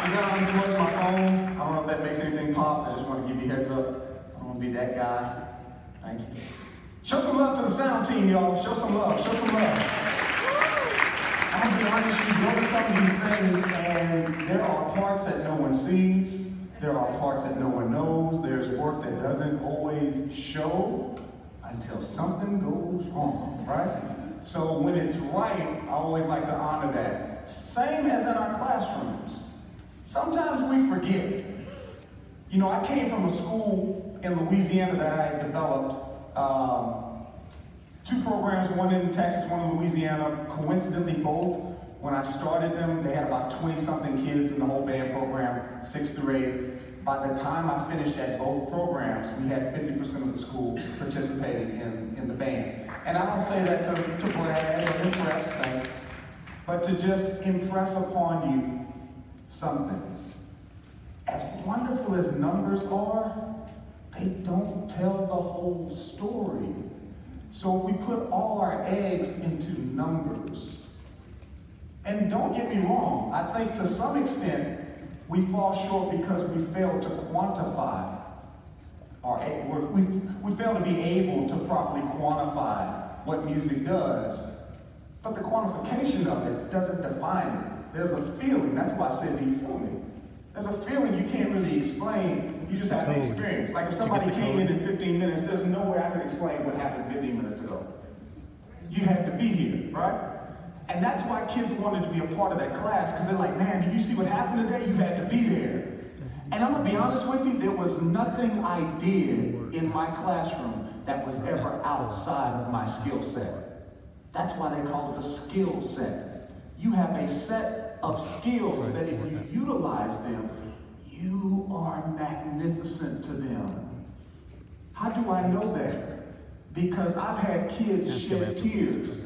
I'm gonna unplug my phone. I don't know if that makes anything pop. I just want to give you a heads up. I don't want to be that guy. Thank you. Show some love to the sound team, y'all. Show some love. Show some love. I'm gonna be honest, you go to some of these things, and there are parts that no one sees. There are parts that no one knows. There's work that doesn't always show until something goes wrong, right? So when it's right, I always like to honor that. Same as in our classrooms. Sometimes we forget. You know, I came from a school in Louisiana that I had developed. Two programs, one in Texas, one in Louisiana. Coincidentally, both, when I started them, they had about 20-something kids in the whole band program, 6th through 8th. By the time I finished at both programs, we had 50% of the school participating in the band. And I don't say that to brag or impress, but to just impress upon you something. As wonderful as numbers are, they don't tell the whole story. So if we put all our eggs into numbers, and don't get me wrong, I think to some extent we fall short because we fail to quantify we fail to be able to properly quantify what music does, but the quantification of it doesn't define it. There's a feeling, that's why I said, do you feel me? There's a feeling you can't really explain, you just have to experience. Like if somebody came in 15 minutes, there's no way I could explain what happened 15 minutes ago. You had to be here, right? And that's why kids wanted to be a part of that class, because they're like, man, did you see what happened today? You had to be there. And I'm gonna be honest with you, there was nothing I did in my classroom that was ever outside of my skill set. That's why they call it a skill set. You have a set of skills that if you utilize them, you are magnificent to them. How do I know that? Because I've had kids shed tears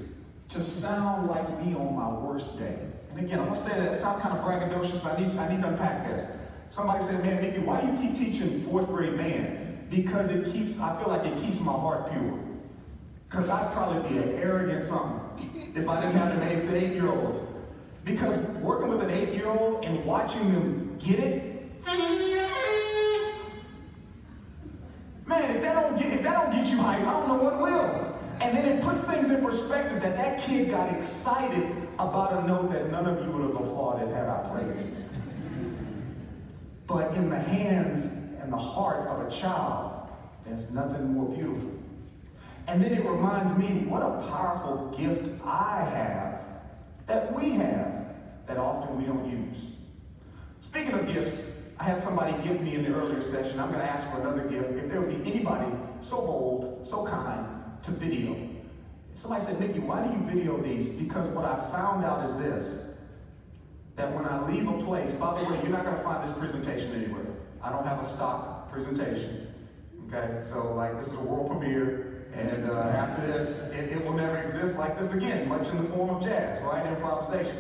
to sound like me on my worst day. And again, I'm gonna say that it sounds kind of braggadocious, but I need to unpack this. Somebody said, man, Mickey, why do you keep teaching 4th grade band? Because I feel like it keeps my heart pure. Because I'd probably be an arrogant something if I didn't have an 8-year-olds. Because working with an 8-year-old and watching them get it, man, if that don't get you hyped, I don't know what will. And then it puts things in perspective that kid got excited about a note that none of you would have applauded had I played it. But in the hands and the heart of a child, there's nothing more beautiful. And then it reminds me what a powerful gift I have, that we have, that often we don't use. Speaking of gifts, I had somebody give me in the earlier session, I'm gonna ask for another gift, if there would be anybody so bold, so kind, to video. Somebody said, Mickey, why do you video these? Because what I found out is this, that when I leave a place, by the way, you're not gonna find this presentation anywhere. I don't have a stock presentation, okay? So like, this is a world premiere, and after this, it will never exist like this again, much in the form of jazz, right? Improvisation.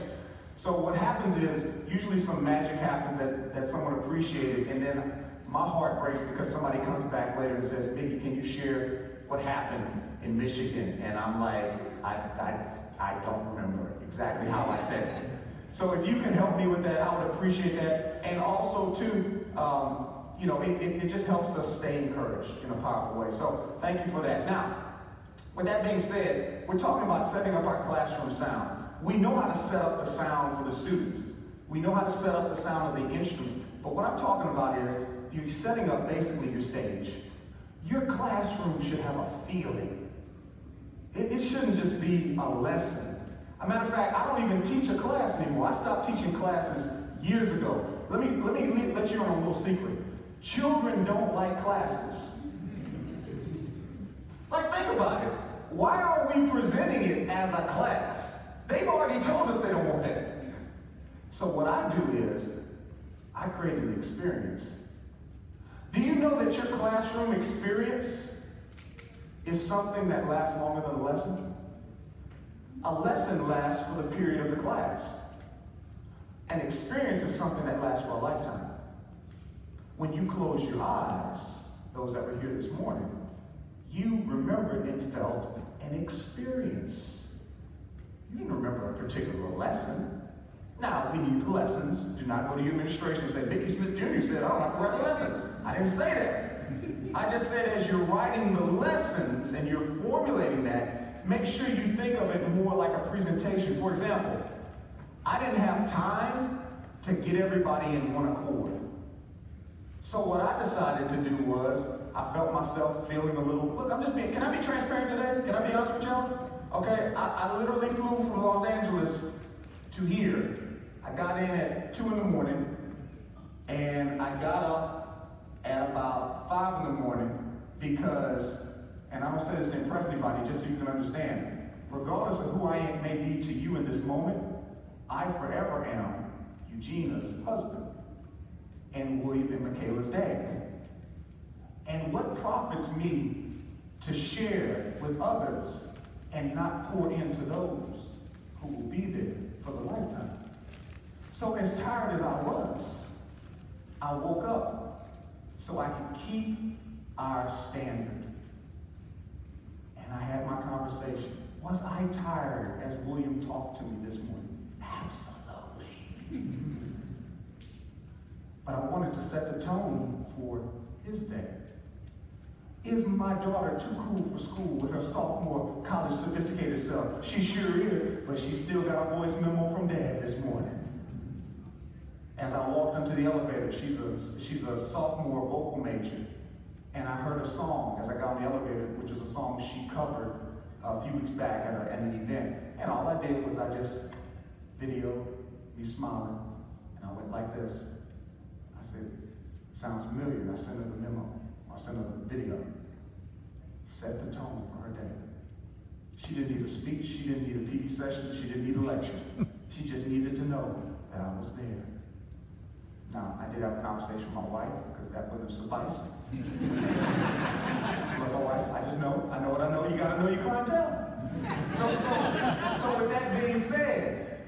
So what happens is, usually some magic happens that someone appreciated, and then my heart breaks because somebody comes back later and says, Mickey, can you share what happened in Michigan? And I'm like, I don't remember exactly how I said it. So if you can help me with that, I would appreciate that. And also too, you know, it just helps us stay encouraged in a powerful way. So thank you for that. Now, with that being said, we're talking about setting up our classroom sound. We know how to set up the sound for the students. We know how to set up the sound of the instrument. But what I'm talking about is, you're setting up basically your stage. Your classroom should have a feeling. It shouldn't just be a lesson. As a matter of fact, I don't even teach a class anymore. I stopped teaching classes years ago. Let me let you on a little secret. Children don't like classes. Like, think about it. Why are we presenting it as a class? They've already told us they don't want that. So what I do is, I create an experience. Do you know that your classroom experience is something that lasts longer than a lesson? A lesson lasts for the period of the class. An experience is something that lasts for a lifetime. When you close your eyes, those that were here this morning, you remembered and felt an experience. You didn't remember a particular lesson. Now, we need the lessons. Do not go to your administration and say, Vicky Smith Jr. said, I don't have to write a lesson. I didn't say that. I just said as you're writing the lessons and you're formulating that, make sure you think of it more like a presentation. For example, I didn't have time to get everybody in one accord. So what I decided to do was, I felt myself feeling a little, look, can I be transparent today? Can I be honest with y'all? Okay, I literally flew from Los Angeles to here. I got in at 2 in the morning, and I got up at about 5 in the morning because, and I don't say this to impress anybody, just so you can understand, regardless of who I may be to you in this moment, I forever am Eugenia's husband and William and Michaela's dad. And what profits me to share with others and not pour into those who will be there for the lifetime? So as tired as I was, I woke up so I could keep our standard. And I had my conversation. Was I tired as William talked to me this morning? Absolutely. But I wanted to set the tone for his day. Is my daughter too cool for school with her sophomore college sophisticated self? She sure is, but she still got a voice memo from Dad this morning. As I walked into the elevator, she's a sophomore vocal major, and I heard a song as I got on the elevator, which is a song she covered a few weeks back at an event. And all I did was I just videoed me smiling, and I went like this. I said, sounds familiar, and I sent her the memo. I sent her the video. Set the tone for her day. She didn't need a speech, she didn't need a PD session, she didn't need a lecture. She just needed to know that I was there. Now, I did have a conversation with my wife, because that wouldn't have sufficed. Love my wife, I know what I know, you gotta know your clientele. So with that being said,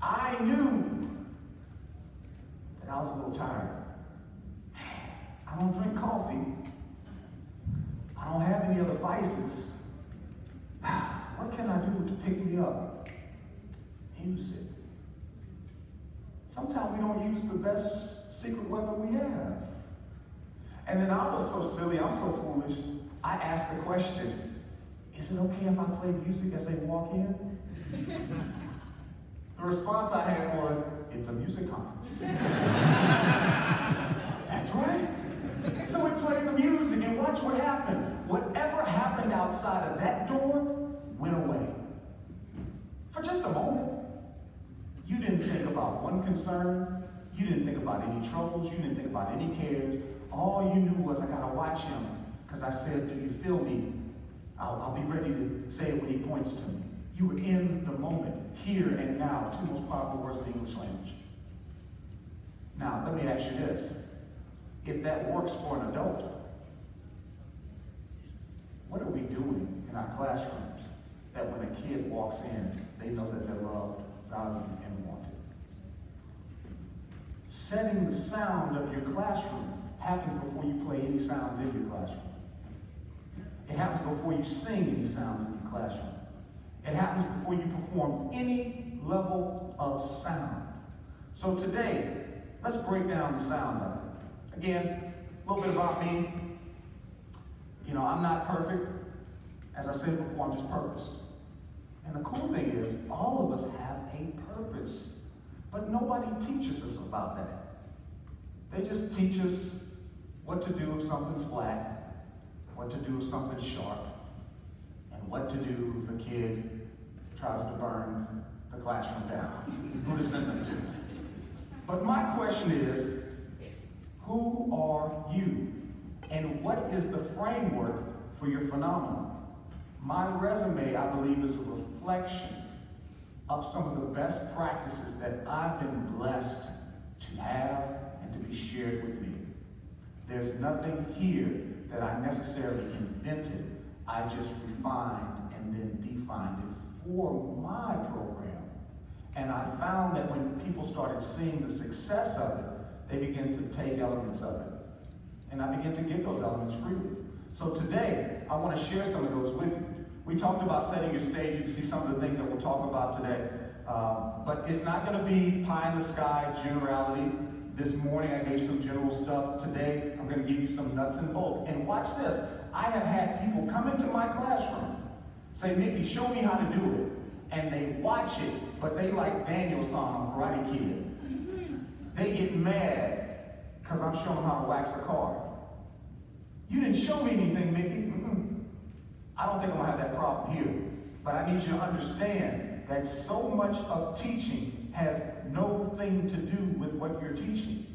I knew that I was a little tired. I don't drink coffee. I don't have any other vices. What can I do to pick me up? Music. Sometimes we don't use the best secret weapon we have. And then I was so silly, I'm so foolish, I asked the question, is it okay if I play music as they walk in? The response I had was, it's a music conference. That's right. So we played the music and watch what happened. Whatever happened outside of that door went away. For just a moment. You didn't think about one concern. You didn't think about any troubles. You didn't think about any cares. All you knew was I gotta watch him. Because I said, do you feel me? I'll be ready to say it when he points to me. You were in the moment, here and now, two most powerful words in the English language. Now, let me ask you this. If that works for an adult, what are we doing in our classrooms that when a kid walks in, they know that they're loved, valued, and wanted? Setting the sound of your classroom happens before you play any sounds in your classroom. It happens before you sing any sounds in your classroom. It happens before you perform any level of sound. So today, let's break down the sound of it. Again, a little bit about me. You know, I'm not perfect. As I said before, I'm just purposed. And the cool thing is, all of us have a purpose. But nobody teaches us about that. They just teach us what to do if something's flat, what to do if something's sharp, and what to do if a kid tries to burn the classroom down, who to send them to. But my question is, who are you? And what is the framework for your phenomenon? My resume, I believe, is a reflection of some of the best practices that I've been blessed to have and to be shared with me. There's nothing here that I necessarily invented. I just refined and then defined it for my program. And I found that when people started seeing the success of it, they begin to take elements of it. And I begin to give those elements freely. So today, I want to share some of those with you. We talked about setting your stage. You can see some of the things that we'll talk about today. But it's not going to be pie in the sky generality. This morning I gave some general stuff. Today I'm going to give you some nuts and bolts. And watch this. I have had people come into my classroom, say, Mickey, show me how to do it. And they watch it, but they like Daniel's song on Karate Kid. They get mad because I'm showing them how to wax a car. You didn't show me anything, Mickey. I don't think I'm going to have that problem here. But I need you to understand that so much of teaching has no thing to do with what you're teaching.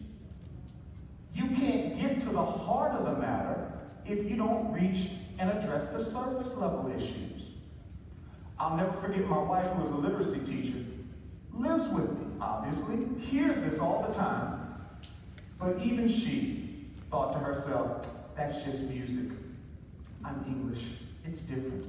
You can't get to the heart of the matter if you don't reach and address the surface level issues. I'll never forget my wife, who was a literacy teacher, lives with me, obviously, hears this all the time, but even she thought to herself, that's just music. I'm English, it's different.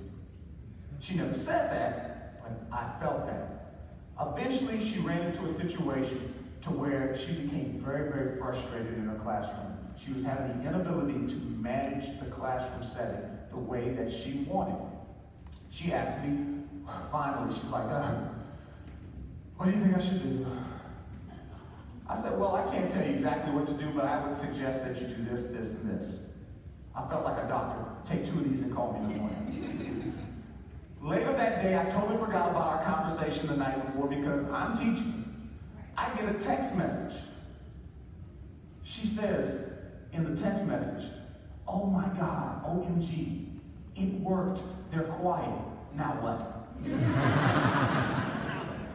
She never said that, but I felt that. Eventually, she ran into a situation to where she became very, very frustrated in her classroom. She was having the inability to manage the classroom setting the way that she wanted. She asked me, finally, she's like, what do you think I should do? I said, well, I can't tell you exactly what to do, but I would suggest that you do this, this, and this. I felt like a doctor. Take 2 of these and call me in the morning. Later that day, I totally forgot about our conversation the night before because I'm teaching. I get a text message. She says in the text message, oh my God, OMG, it worked. They're quiet. Now what?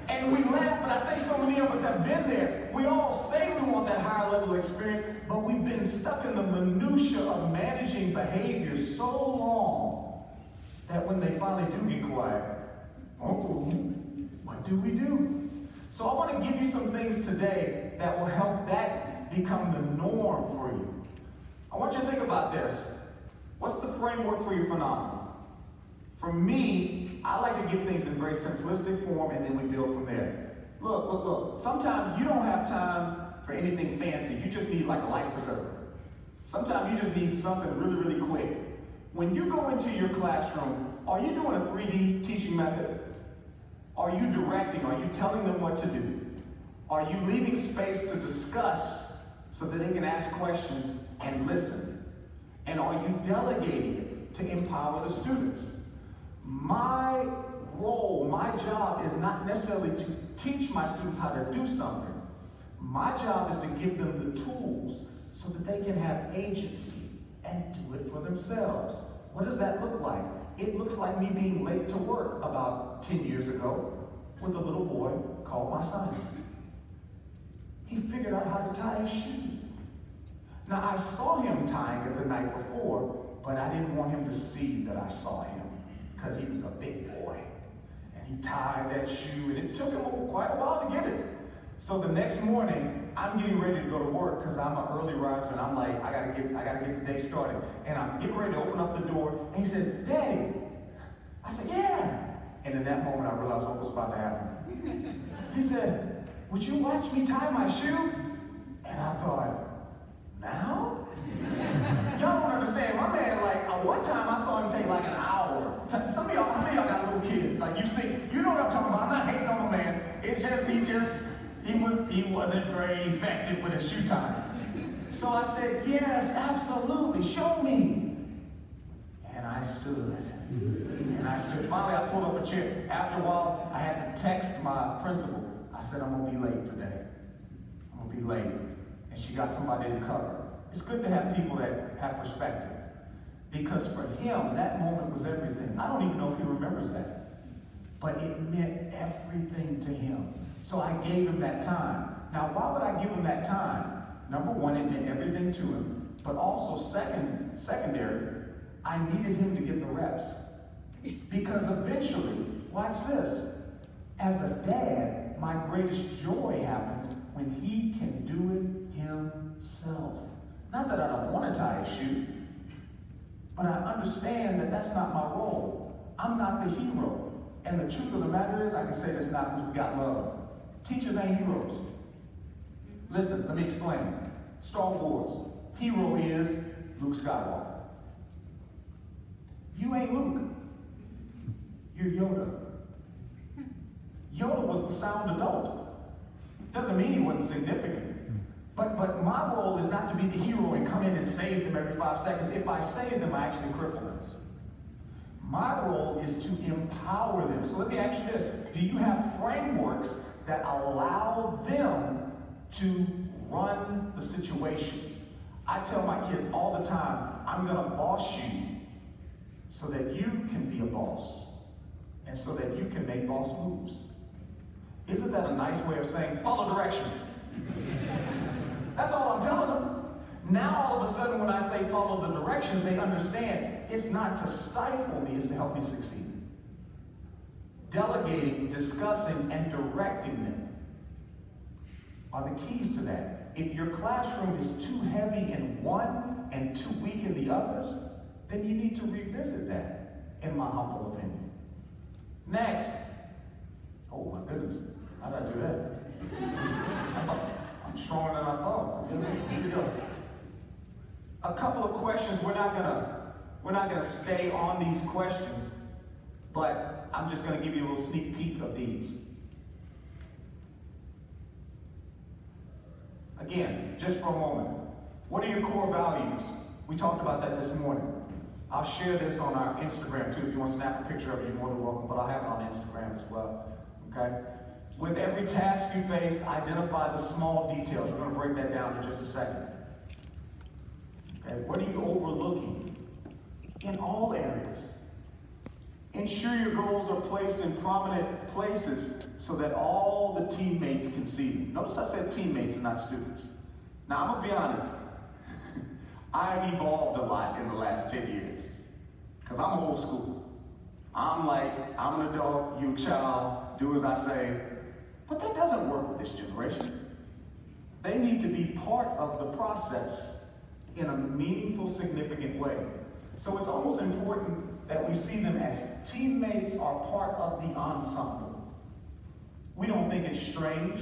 And we laugh, but I think so many of us have been there. We all say we want that higher level experience, but we've been stuck in the minutia of managing behavior so long that when they finally do get quiet, oh, what do we do? So I want to give you some things today that will help that become the norm for you. I want you to think about this. What's the framework for your phenomenon? For me, I like to give things in very simplistic form and then we build from there. Look. Sometimes you don't have time for anything fancy. You just need like a life preserver. Sometimes you just need something really, really quick. When you go into your classroom, are you doing a 3D teaching method? Are you directing? Are you telling them what to do? Are you leaving space to discuss so that they can ask questions and listen? And are you delegating it to empower the students? My role, my job is not necessarily to teach my students how to do something. My job is to give them the tools so that they can have agency and do it for themselves. What does that look like? It looks like me being late to work about 10 years ago with a little boy called my son. He figured out how to tie his shoe. Now, I saw him tying it the night before, but I didn't want him to see that I saw him because he was a big boy. And he tied that shoe, and it took him quite a while to get it. So the next morning, I'm getting ready to go to work because I'm an early riser, and I'm like, I gotta get the day started. And I'm getting ready to open up the door, and he says, Daddy. I said, yeah. And in that moment, I realized what was about to happen. He said, would you watch me tie my shoe? And I thought, now? Y'all don't understand. My man, like, one time I saw him take like an hour. Some of y'all, how many of y'all got little kids? Like, you know what I'm talking about. I'm not hating on the man. It's just, he wasn't very effective with his shoe tying. So I said, yes, absolutely, show me. And I stood. Finally, I pulled up a chair. After a while, I had to text my principal. I said, I'm gonna be late today. I'm gonna be late. And she got somebody to cover. It's good to have people that have perspective. Because for him, that moment was everything. I don't even know if he remembers that. But it meant everything to him. So I gave him that time. Now, why would I give him that time? Number one, it meant everything to him. But also, secondary, I needed him to get the reps. Because eventually, watch this, as a dad, my greatest joy happens when he can do it himself. Not that I don't want to tie a shoe, but I understand that that's not my role. I'm not the hero. And the truth of the matter is, I can say this now because we got love. Teachers ain't heroes. Listen, let me explain. Star Wars, hero is Luke Skywalker. You ain't Luke. You're Yoda. Yoda was the sound adult. Doesn't mean he wasn't significant. But my role is not to be the hero and come in and save them every 5 seconds. If I save them, I actually cripple them. My role is to empower them. So let me ask you this. Do you have frameworks that allow them to run the situation? I tell my kids all the time, I'm going to boss you so that you can be a boss and so that you can make boss moves. Isn't that a nice way of saying, follow directions? That's all I'm telling them. Now all of a sudden when I say follow the directions, they understand it's not to stifle me, it's to help me succeed. Delegating, discussing, and directing them are the keys to that. If your classroom is too heavy in one and too weak in the others, then you need to revisit that, in my humble opinion. Next. Oh my goodness, how did I do that? I'm stronger than I thought. Here we go. A couple of questions. We're not gonna stay on these questions, but I'm just gonna give you a little sneak peek of these. Again, just for a moment, what are your core values? We talked about that this morning. I'll share this on our Instagram too. If you want to snap a picture of it, you're more than welcome, but I'll have it on Instagram as well, okay? With every task you face, identify the small details. We're going to break that down in just a second. Okay, what are you overlooking? In all areas. Ensure your goals are placed in prominent places so that all the teammates can see them. Notice I said teammates and not students. Now, I'm going to be honest. I've evolved a lot in the last 10 years because I'm old school. I'm an adult, you a child, do as I say. But that doesn't work with this generation. They need to be part of the process in a meaningful, significant way. So it's almost important that we see them as teammates are part of the ensemble. We don't think it's strange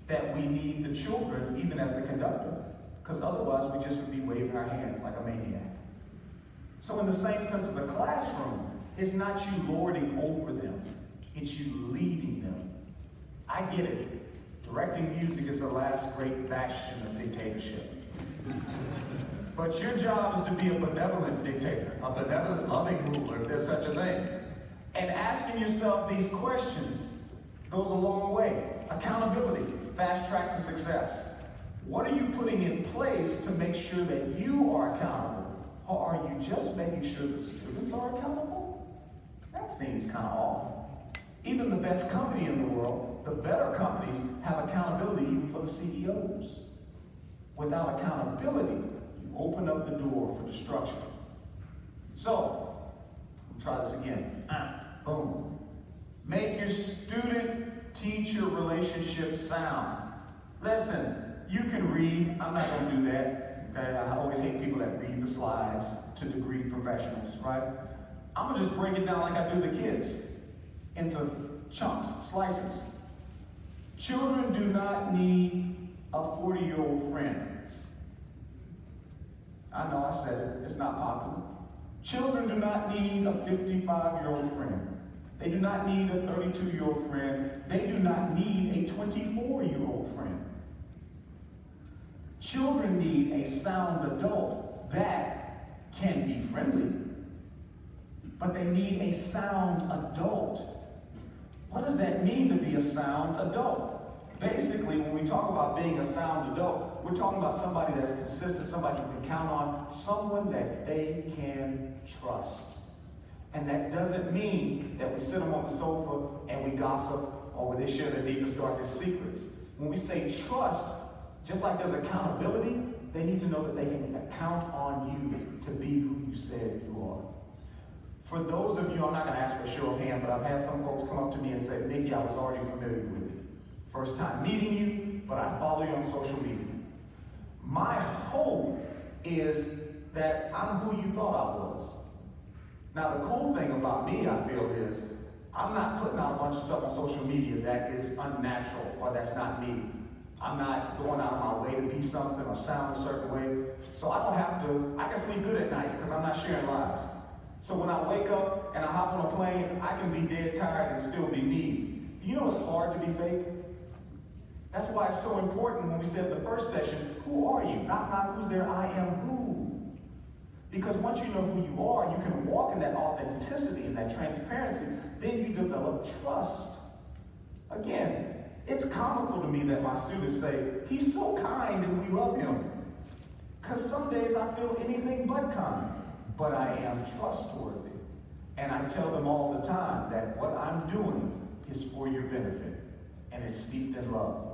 that we need the children even as the conductor, because otherwise we just would be waving our hands like a maniac. So in the same sense of the classroom, it's not you lording over them, it's you leading them. I get it. Directing music is the last great bastion of dictatorship. But your job is to be a benevolent dictator, a benevolent, loving ruler, if there's such a thing. And asking yourself these questions goes a long way. Accountability, fast track to success. What are you putting in place to make sure that you are accountable? Or are you just making sure the students are accountable? That seems kind of off. Even the best company in the world, the better companies, have accountability even for the CEOs. Without accountability, you open up the door for destruction. So, we'll try this again. Boom. Make your student-teacher relationship sound. Listen, you can read. I'm not going to do that. Okay? I always hate people that read the slides to degree professionals, right? I'm going to just break it down like I do the kids, into chunks, slices. Children do not need a 40-year-old friend. I know I said it, it's not popular. Children do not need a 55-year-old friend. They do not need a 32-year-old friend. They do not need a 24-year-old friend. Children need a sound adult that can be friendly, but they need a sound adult. What does that mean to be a sound adult? Basically, when we talk about being a sound adult, we're talking about somebody that's consistent, somebody you can count on, someone that they can trust. And that doesn't mean that we sit them on the sofa and we gossip or where they share their deepest, darkest secrets. When we say trust, just like there's accountability, they need to know that they can count on you to be who you said you are. For those of you, I'm not going to ask for a show of hands, but I've had some folks come up to me and say, Nikki, I was already familiar with you. First time meeting you, but I follow you on social media. My hope is that I'm who you thought I was. Now, the cool thing about me, I feel, is I'm not putting out a bunch of stuff on social media that is unnatural or that's not me. I'm not going out of my way to be something or sound a certain way. So I don't have to, I can sleep good at night because I'm not sharing lies. So when I wake up and I hop on a plane, I can be dead tired and still be me. Do you know it's hard to be fake? That's why it's so important when we said in the first session, who are you? Not who's there, I am who. Because once you know who you are, you can walk in that authenticity and that transparency, then you develop trust. Again, it's comical to me that my students say, he's so kind and we love him. Because some days I feel anything but kind, but I am trustworthy. And I tell them all the time that what I'm doing is for your benefit, and it's steeped in love.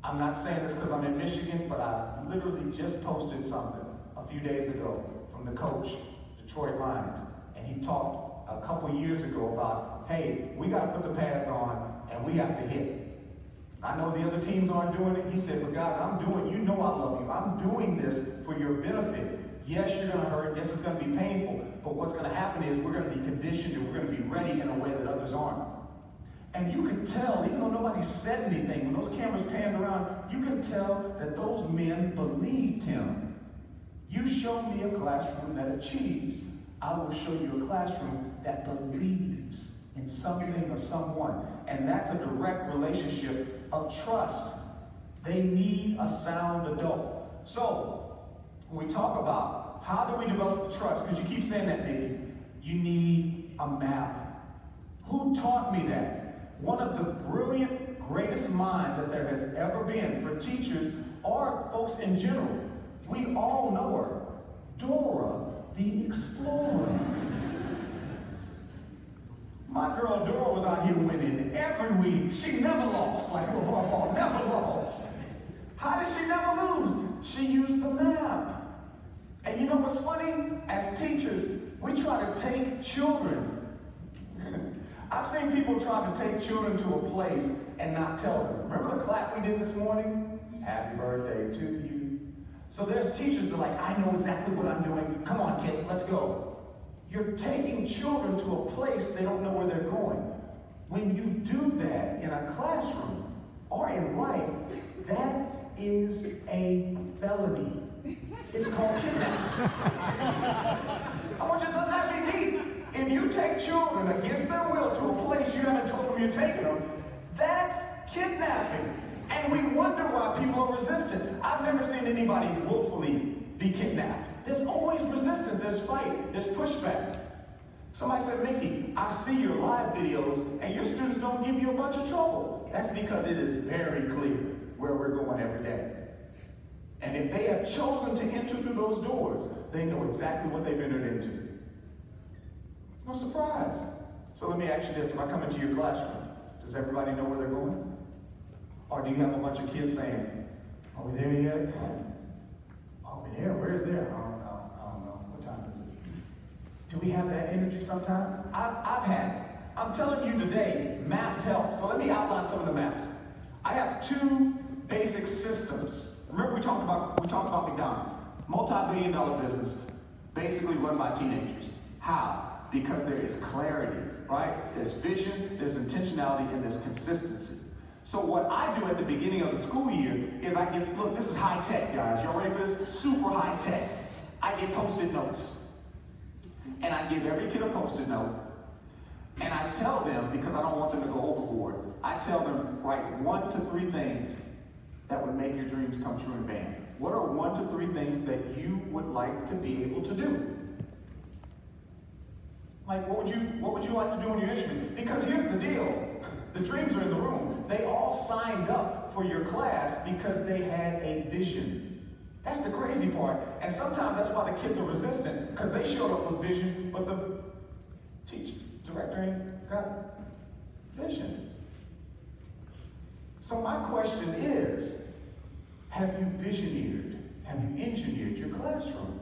I'm not saying this because I'm in Michigan, but I literally just posted something a few days ago from the coach, Detroit Lions, and he talked a couple years ago about, hey, we got to put the pads on and we have to hit. I know the other teams aren't doing it. He said, but guys, I'm doing, you know I love you. I'm doing this for your benefit. Yes, you're going to hurt. Yes, it's going to be painful. But what's going to happen is we're going to be conditioned and we're going to be ready in a way that others aren't. And you can tell, even though nobody said anything, when those cameras panned around, you can tell that those men believed him. You show me a classroom that achieves. I will show you a classroom that believes in something or someone. And that's a direct relationship of trust. They need a sound adult. So, when we talk about how do we develop the trust, because you keep saying that, Nikki, you need a map. Who taught me that? One of the brilliant, greatest minds that there has ever been for teachers or folks in general. We all know her, Dora the Explorer. My girl Dora was out here winning every week. She never lost, like a ball, never lost. How did she never lose? She used the map. And you know what's funny? As teachers, we try to take children. I've seen people try to take children to a place and not tell them. Remember the clap we did this morning? Happy birthday to you. So there's teachers that are like, I know exactly what I'm doing. Come on, kids, let's go. You're taking children to a place they don't know where they're going. When you do that in a classroom or in life, that is a felony. It's called kidnapping. I want you to, let's not be deep. If you take children against their will to a place you haven't told them you're taking them, that's kidnapping. And we wonder why people are resistant. I've never seen anybody willfully be kidnapped. There's always resistance, there's fight, there's pushback. Somebody said, Mickey, I see your live videos and your students don't give you a bunch of trouble. That's because it is very clear where we're going every day. And if they have chosen to enter through those doors, they know exactly what they've entered into. It's no surprise. So let me ask you this, when I come into your classroom, does everybody know where they're going? Or do you have a bunch of kids saying, are we there yet? Are we there? Where is there? I don't know. What time is it? Do we have that energy sometimes? I've had it. I'm telling you today, maps help. So let me outline some of the maps. I have two basic systems. Remember we talked about McDonald's. Multi-billion-dollar business, basically run by teenagers. How? Because there is clarity, right? There's vision, there's intentionality, and there's consistency. So what I do at the beginning of the school year is I get, look, this is high tech, guys. Y'all ready for this? Super high tech. I get Post-it notes. And I give every kid a Post-it note. And I tell them, because I don't want them to go overboard, I tell them, write 1 to 3 things that would make your dreams come true in band. What are 1 to 3 things that you would like to be able to do? Like, what would you like to do on your instrument? Because here's the deal. The dreams are in the room. They all signed up for your class because they had a vision. That's the crazy part. And sometimes that's why the kids are resistant, because they showed up with vision, but the director ain't got vision. So my question is, have you visioneered? Have you engineered your classroom?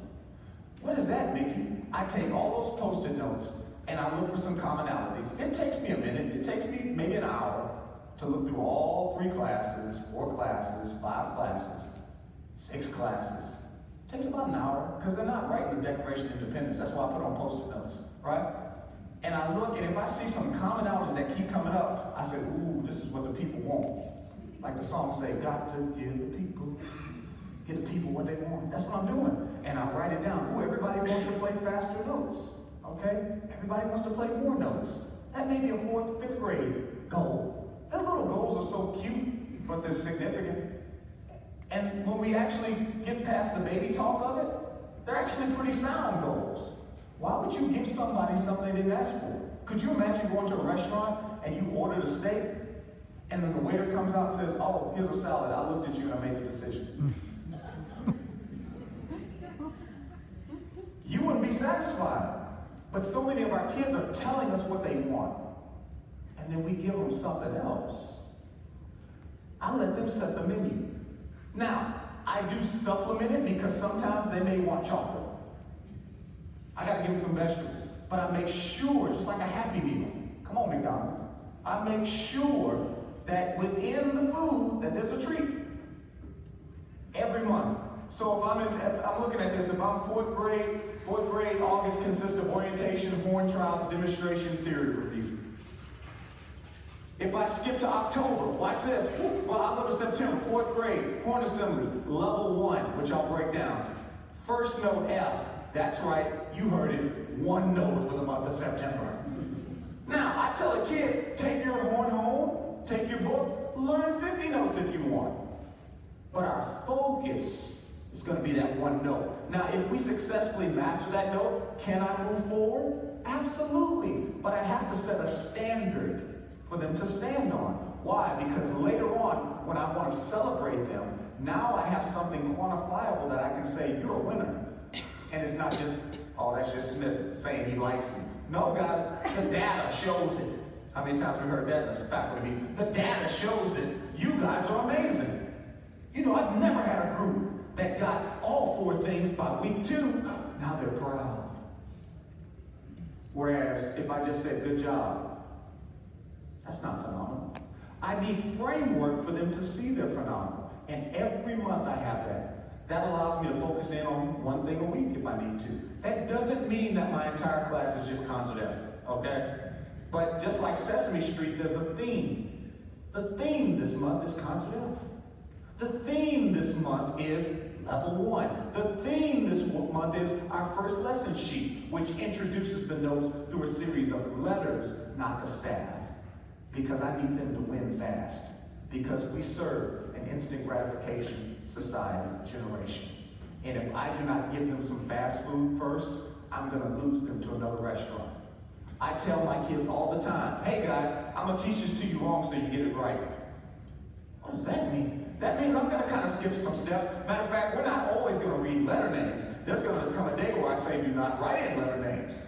What is that, Mickey? I take all those Post-it notes and I look for some commonalities. It takes me a minute. It takes me maybe an hour to look through all 3 classes, 4 classes, 5 classes, 6 classes. It takes about an hour because they're not writing the Declaration of Independence. That's why I put on Post-it notes, right? And I look, and if I see some commonalities that keep coming up, I say, ooh, this is what the people want. Like the song say, got to give the people what they want. That's what I'm doing. And I write it down. Ooh, everybody wants to play faster notes. Okay? Everybody wants to play more notes. That may be a 4th, 5th grade goal. little goals are so cute, but they're significant. And when we actually get past the baby talk of it, they're actually pretty sound goals. Why would you give somebody something they didn't ask for? Could you imagine going to a restaurant and you ordered a steak, and then the waiter comes out and says, oh, here's a salad. I looked at you and I made the decision. You wouldn't be satisfied. But so many of our kids are telling us what they want, and then we give them something else. I let them set the menu. Now, I do supplement it because sometimes they may want chocolate. I gotta give them some vegetables. But I make sure, just like a Happy Meal, come on McDonald's, I make sure that within the food that there's a treat. Every month. So if I'm looking at this, if I'm fourth grade, August consists of orientation, horn trials, demonstration, theory review. If I skip to October, watch this. Well, I go to September, fourth grade, horn assembly, level 1, which I'll break down. First note F, that's right, you heard it, 1 note for the month of September. Now, I tell a kid, take your horn home, take your book, learn 50 notes if you want. But our focus is going to be that 1 note. Now, if we successfully master that note, can I move forward? Absolutely. But I have to set a standard for them to stand on. Why? Because later on, when I want to celebrate them, now I have something quantifiable that I can say, you're a winner. And it's not just, oh, that's just Smith saying he likes me. No, guys, the data shows it. How many times we heard that in the faculty meeting? The data shows it. You guys are amazing. You know, I've never had a group that got all 4 things by week 2. Now they're proud. Whereas if I just said, good job, that's not phenomenal. I need framework for them to see they're phenomenal. And every month I have that. That allows me to focus in on 1 thing a week if I need to. That doesn't mean that my entire class is just concert effort, okay? But just like Sesame Street, there's a theme. The theme this month is concert effort. The theme this month is level 1. The theme this month is our first lesson sheet, which introduces the notes through a series of letters, not the staff. Because I need them to win fast. Because we serve an instant gratification society generation. And if I do not give them some fast food first, I'm going to lose them to another restaurant. I tell my kids all the time, hey guys, I'm going to teach this to you wrong so you get it right. What does that mean? That means I'm going to kind of skip some steps. Matter of fact, we're not always going to read letter names. There's going to come a day where I say do not write in letter names.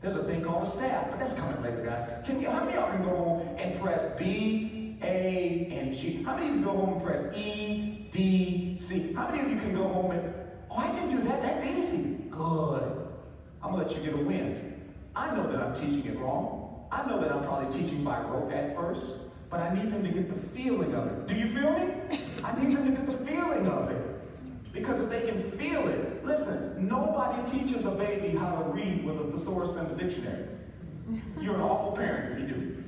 There's a thing called a staff, but that's coming later, guys. How many of y'all can go home and press B, A, and G? How many of you can go home and press E, D, C? How many of you can go home and, oh, I can do that, that's easy. Good. I'm gonna let you get a win. I know that I'm teaching it wrong. I know that I'm probably teaching by rote at first, but I need them to get the feeling of it. Do you feel me? I need them to get the feeling of it. Because if they can feel it, listen, nobody teaches a baby how to read with a thesaurus and a dictionary. You're an awful parent if you do.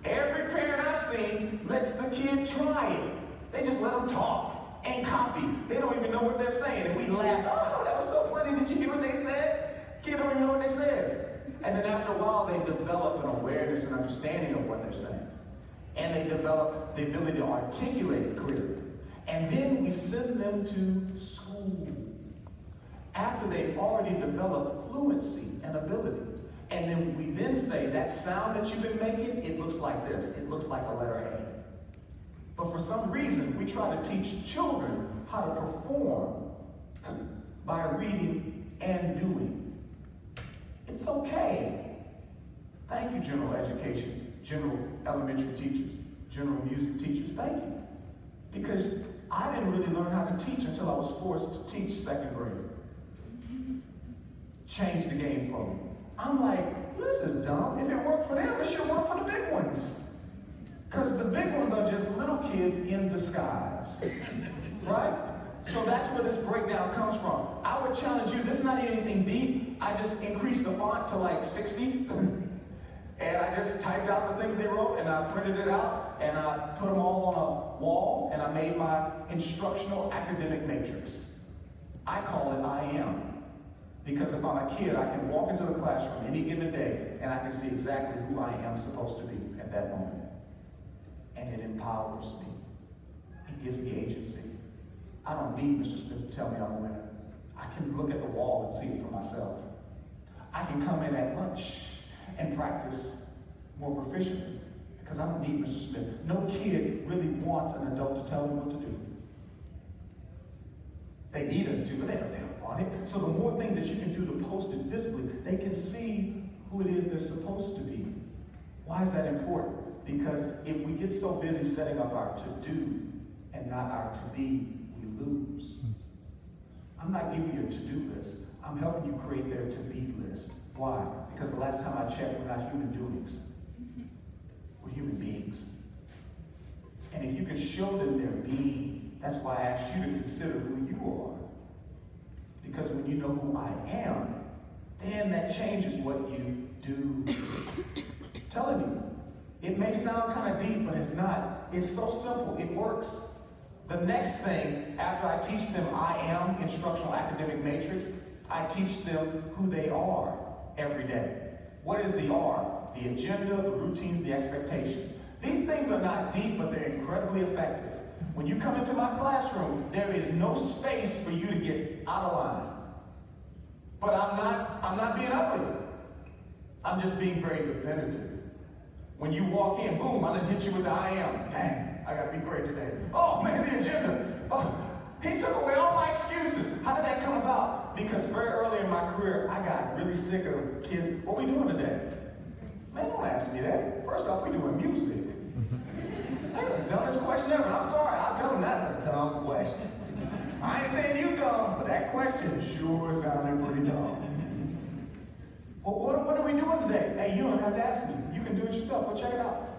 Every parent I've seen lets the kid try it. They just let them talk and copy. They don't even know what they're saying. And we laugh, oh, that was so funny. Did you hear what they said? Kid don't even know what they said. And then after a while, they develop an awareness and understanding of what they're saying. And they develop the ability to articulate it clearly. And then we send them to school after they've already developed fluency and ability. And then we then say, that sound that you've been making, it looks like this. It looks like a letter A. But for some reason, we try to teach children how to perform by reading and doing. It's okay. Thank you, general education, general elementary teachers, general music teachers, thank you. Because I didn't really learn how to teach until I was forced to teach 2nd grade. Changed the game for me. I'm like, this is dumb. If it worked for them, it should work for the big ones. Because the big ones are just little kids in disguise. Right? So that's where this breakdown comes from. I would challenge you, this is not anything deep. I just increased the font to like 60. And I just typed out the things they wrote, and I printed it out, and I put them all on a wall, and I made my instructional academic matrix. I call it I am. Because if I'm a kid, I can walk into the classroom any given day, and I can see exactly who I am supposed to be at that moment. and it empowers me. It gives me agency. I don't need Mr. Smith to tell me I'm a winner. I can look at the wall and see it for myself. I can come in at lunch and practice more proficiently because I don't need Mr. Smith. No kid really wants an adult to tell them what to do. They need us to, but they don't want it. So the more things that you can do to post it visibly, they can see who it is they're supposed to be. Why is that important? Because if we get so busy setting up our to-do and not our to-be, we lose. I'm not giving you a to-do list. I'm helping you create their to-be list. Why? Because the last time I checked, we're not human doings. We're human beings. And if you can show them their being, that's why I asked you to consider who you are. Because when you know who I am, then that changes what you do. I'm telling you, it may sound kind of deep, but it's not. It's so simple. It works. The next thing, after I teach them I am, instructional academic matrix, I teach them who they are every day. What is the R? The agenda, the routines, the expectations. These things are not deep, but they're incredibly effective. When you come into my classroom, there is no space for you to get out of line. But I'm not being ugly. I'm just being very definitive. When you walk in, boom, I'm gonna hit you with the I am. Dang, I gotta be great today. Oh man, the agenda. Oh, he took away all my excuses. How did that come about? Because very early in my career, I got really sick of kids. What we doing today? Man, don't ask me that. First off, we doing music. That's the dumbest question ever. I'm sorry, I'll tell them that's a dumb question. I ain't saying you dumb, but that question sure sounded pretty dumb. Well, what are we doing today? Hey, you don't have to ask me. You can do it yourself. Go check it out.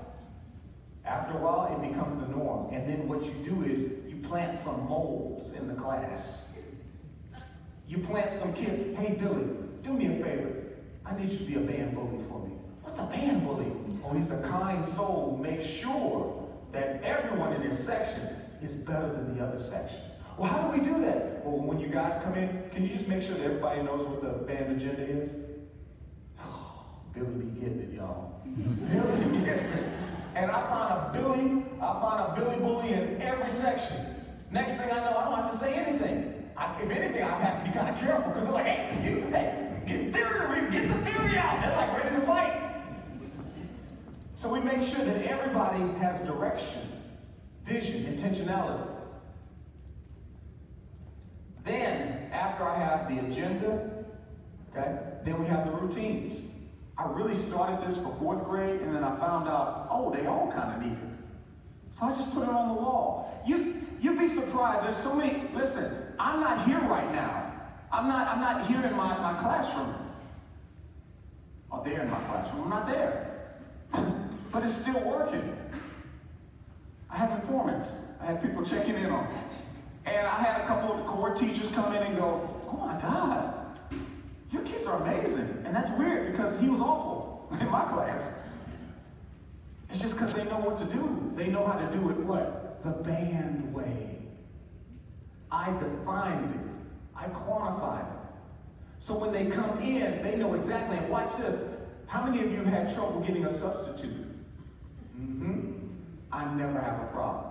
After a while, it becomes the norm. And then what you do is you plant some moles in the class. You plant some kids. Hey, Billy, do me a favor. I need you to be a band bully for me. What's a band bully? Oh, he's a kind soul who makes sure that everyone in his section is better than the other sections. Well, how do we do that? Well, when you guys come in, can you just make sure that everybody knows what the band agenda is? Oh, Billy be getting it, y'all. Billy gets it. And I find a Billy bully in every section. Next thing I know, I don't have to say anything. If anything, I have to be kind of careful because they're like, hey, get the theory out. They're like ready to fight. So we make sure that everybody has direction, vision, intentionality. Then, after I have the agenda, okay, then we have the routines. I really started this for 4th grade, and then I found out, oh, they all kind of need it. So I just put it on the wall. You'd be surprised. There's so many. Listen, I'm not here right now. I'm not here in my classroom. Oh, they're in my classroom. I'm not there. But it's still working. I have informants. I had people checking in on me. And I had a couple of core teachers come in and go, oh my God, your kids are amazing. And that's weird because he was awful in my class. It's just because they know what to do. They know how to do it what? The band way. I defined it. I quantified it. So when they come in, they know exactly. And watch this. How many of you have had trouble getting a substitute? I never have a problem.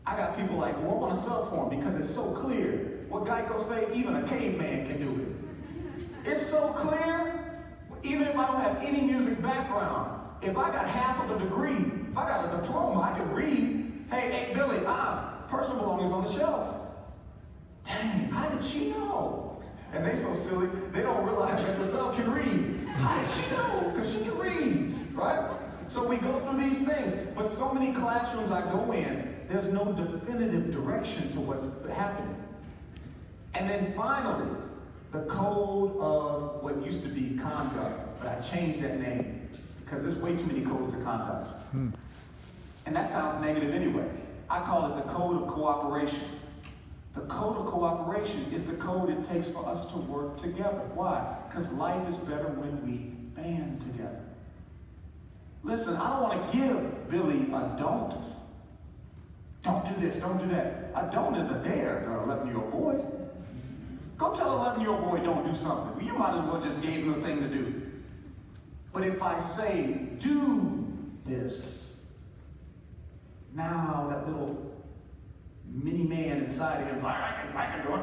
I got people like, well, I want to sub for them because it's so clear. What Geico say, even a caveman can do it. It's so clear, even if I don't have any music background. If I got half of a degree, if I got a diploma, I can read. Hey, Billy, personal belongings on the shelf. Dang, how did she know? And they so silly, they don't realize that the sub can read. How did she know? Because she can read, right? So we go through these things, but so many classrooms I go in, there's no definitive direction to what's happening. And then finally, the code of what used to be conduct, but I changed that name because there's way too many codes of conduct. And that sounds negative anyway. I call it the code of cooperation. The code of cooperation is the code it takes for us to work together. Why? Because life is better when we band together. Listen, I don't want to give Billy a don't. Don't do this, don't do that. A don't is a dare to an 11-year-old boy. Go tell an 11-year-old boy don't do something. Well, you might as well just gave him a thing to do. But if I say, do this, Now that little mini man inside of him, like, I can do it.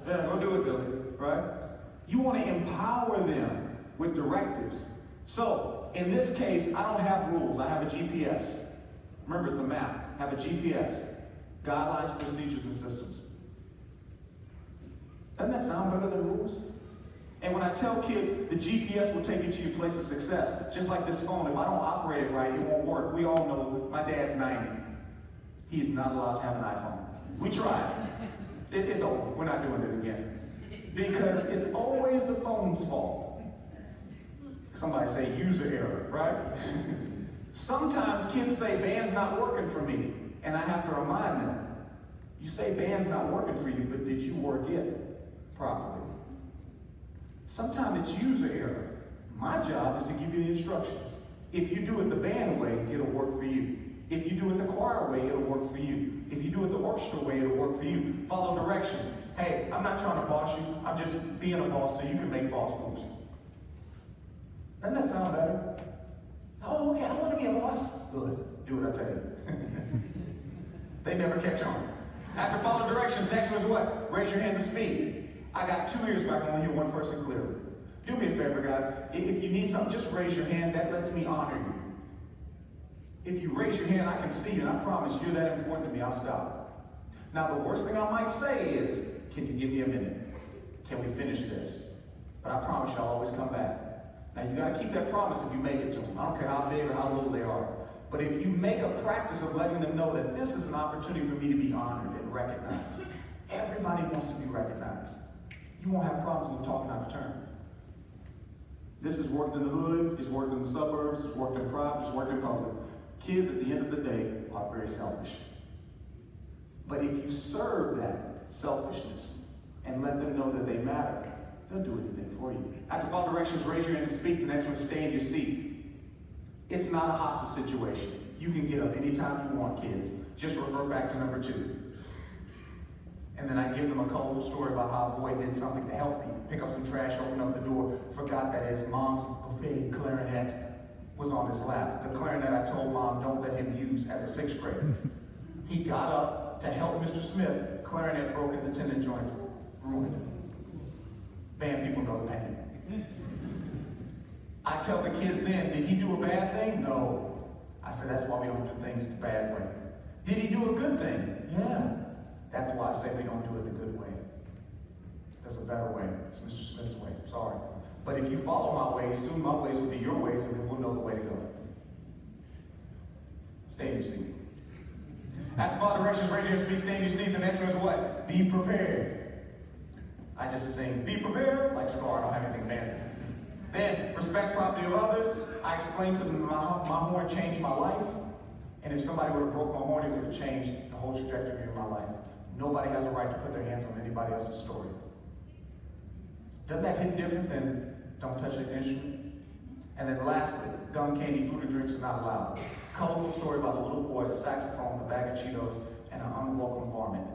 Yeah, go do it, Billy, right? You want to empower them with directives. So, in this case, I don't have rules. I have a GPS. Remember, it's a map. I have a GPS. Guidelines, procedures, and systems. Doesn't that sound better than rules? And when I tell kids the GPS will take you to your place of success, just like this phone, if I don't operate it right, it won't work. We all know my dad's 90. He's not allowed to have an iPhone. We tried. It's over. We're not doing it again. Because it's always the phone's fault. Somebody say user error, right? Sometimes kids say band's not working for me, and I have to remind them, you say band's not working for you, but did you work it properly? Sometimes it's user error. My job is to give you the instructions. If you do it the band way, it'll work for you. If you do it the choir way, it'll work for you. If you do it the orchestra way, it'll work for you. Follow directions. Hey, I'm not trying to boss you. I'm just being a boss so you can make boss moves. Doesn't that sound better? Oh, okay, I want to be a boss. Good. Do what I tell you. They never catch on. After following directions, next was what? Raise your hand to speak. I got 2 ears, but I can only hear one person clearly. Do me a favor, guys. If you need something, just raise your hand. That lets me honor you. If you raise your hand, I can see you, and I promise you're that important to me. I'll stop. Now, the worst thing I might say is, can you give me a minute? Can we finish this? But I promise you, I'll always come back. Now, you got to keep that promise if you make it to them. I don't care how big or how little they are. But if you make a practice of letting them know that this is an opportunity for me to be honored and recognized. Everybody wants to be recognized. You won't have problems with talking out of turn. This has worked in the hood, it's worked in the suburbs, it's worked in private, it's worked in public. Kids, at the end of the day, are very selfish. But if you serve that selfishness and let them know that they matter, they'll do anything for you. After follow directions, raise your hand to speak. The next one, stay in your seat. It's not a hostage situation. You can get up anytime you want, kids. Just refer back to number 2. And then I give them a colorful story about how a boy did something to help me. Pick up some trash, open up the door, forgot that his mom's buffet clarinet was on his lap. The clarinet I told Mom don't let him use as a 6th grader. He got up to help Mr. Smith. Clarinet broke in the tendon joints, ruined it. Band people know the pain. I tell the kids then, did he do a bad thing? No. I said, that's why we don't do things the bad way. Did he do a good thing? Yeah. That's why I say we don't do it the good way. There's a better way. It's Mr. Smith's way. Sorry. But if you follow my ways, soon my ways will be your ways, and then we'll know the way to go. Stay in your seat. After follow directions, raise your hand, speak, stay in your seat. The next one is what? Be prepared. I just sing, be prepared, like Scar, I don't have anything fancy. Then, respect property of others. I explain to them my horn changed my life. And if somebody would have broke my horn, it would have changed the whole trajectory of my life. Nobody has a right to put their hands on anybody else's story. Doesn't that hit different than don't touch an instrument? And then lastly, gum, candy, food, or drinks are not allowed. Colorful story about a little boy, a saxophone, a bag of Cheetos, and an unwelcome varmint.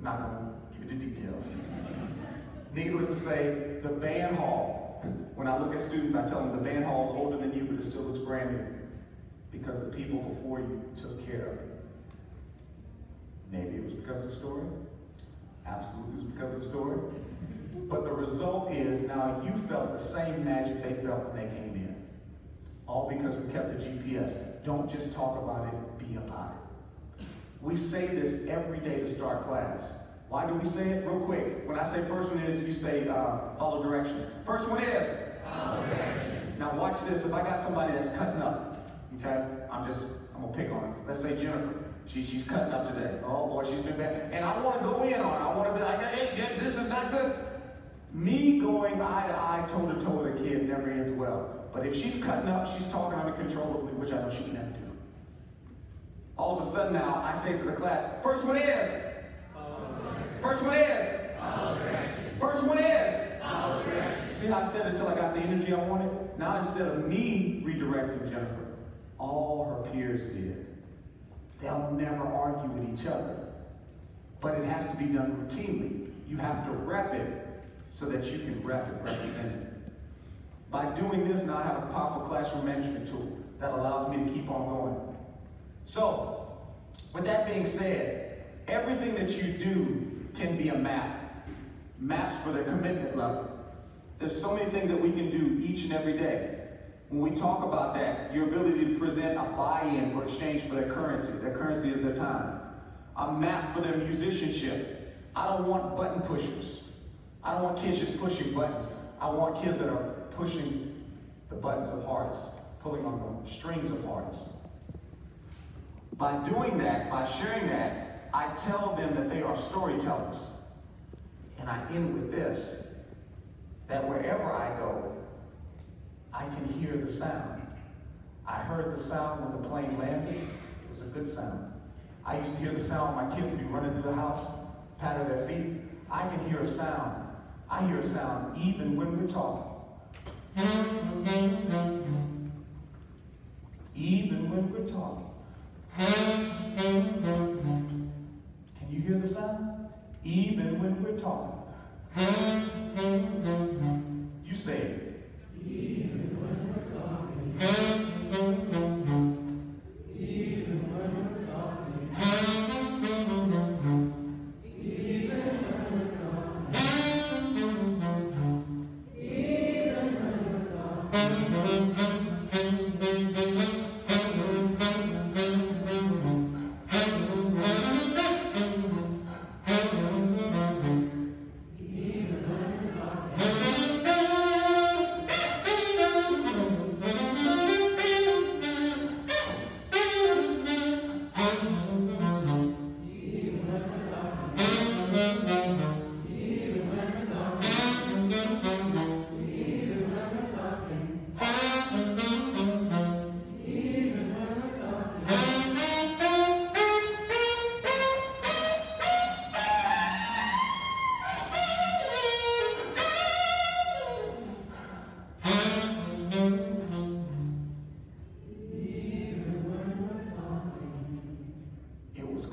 Not going to give you the details. Needless to say, the band hall. When I look at students, I tell them the band hall is older than you, but it still looks brand new. Because the people before you took care of it. Maybe it was because of the story. Absolutely it was because of the story. But the result is now you felt the same magic they felt when they came in. All because we kept the GPS. Don't just talk about it, be about it. We say this every day to start class. Why do we say it? Real quick. When I say first one is, you say follow directions. First one is follow directions. Now watch this. If I got somebody that's cutting up, okay, I'm gonna pick on it. Let's say Jennifer. She's cutting up today. Oh boy, she's been bad. And I want to go in on her. I want to be like, hey, this is not good. Me going eye to eye, toe to toe with a kid never ends well. But if she's cutting up, she's talking uncontrollably, which I know she can never do. All of a sudden now, I say to the class, first one is. First one is. First one is. See how I said it until I got the energy I wanted? Now instead of me redirecting Jennifer, all her peers did. They'll never argue with each other. But it has to be done routinely. You have to rep it so that you can represent it. By doing this, now I have a powerful classroom management tool that that allows me to keep on going. So, with that being said, everything that you do can be a map. Maps for their commitment level. There's so many things that we can do each and every day. When we talk about that, your ability to present a buy-in for exchange for their currency. Their currency is their time. A map for their musicianship. I don't want button pushers. I don't want kids just pushing buttons. I want kids that are pushing the buttons of hearts, pulling on the strings of hearts. By doing that, by sharing that, I tell them that they are storytellers. And I end with this, that wherever I go, I can hear the sound. I heard the sound when the plane landed. It was a good sound. I used to hear the sound when my kids would be running through the house, patting their feet. I can hear a sound. I hear a sound even when we're talking. Even when we're talking. Can you hear the sound? Even when we're talking. You say it. Even when we're talking. Even when we're talking. Even when we're talking. Even when we're talking.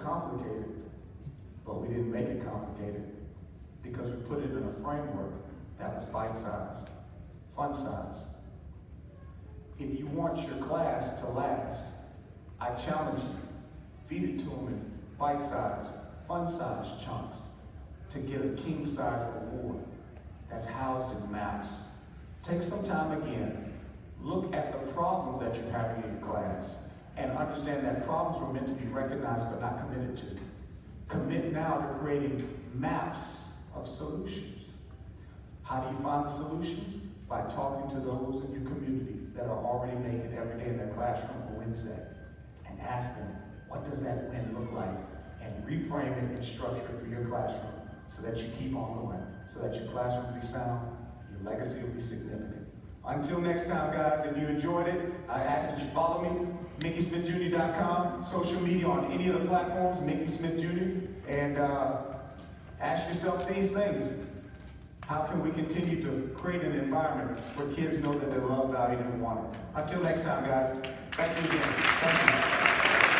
Complicated, but we didn't make it complicated because we put it in a framework that was bite-sized, fun-sized. If you want your class to last, I challenge you, feed it to them in bite-sized, fun-sized chunks to get a king-size reward that's housed in maps. Take some time again, look at the problems that you're having in your class, and understand that problems were meant to be recognized but not committed to. Commit now to creating maps of solutions. How do you find the solutions? By talking to those in your community that are already making every day in their classroom a win set. And ask them, what does that win look like? And reframe it and structure it for your classroom so that you keep on going, so that your classroom will be sound, your legacy will be significant. Until next time, guys, if you enjoyed it, I ask that you follow me, MickeySmithJr.com, social media on any of the platforms, Mickey Smith Jr., and ask yourself these things. How can we continue to create an environment where kids know that they're loved, valued, and wanted? Until next time, guys, thank you again. Thank you.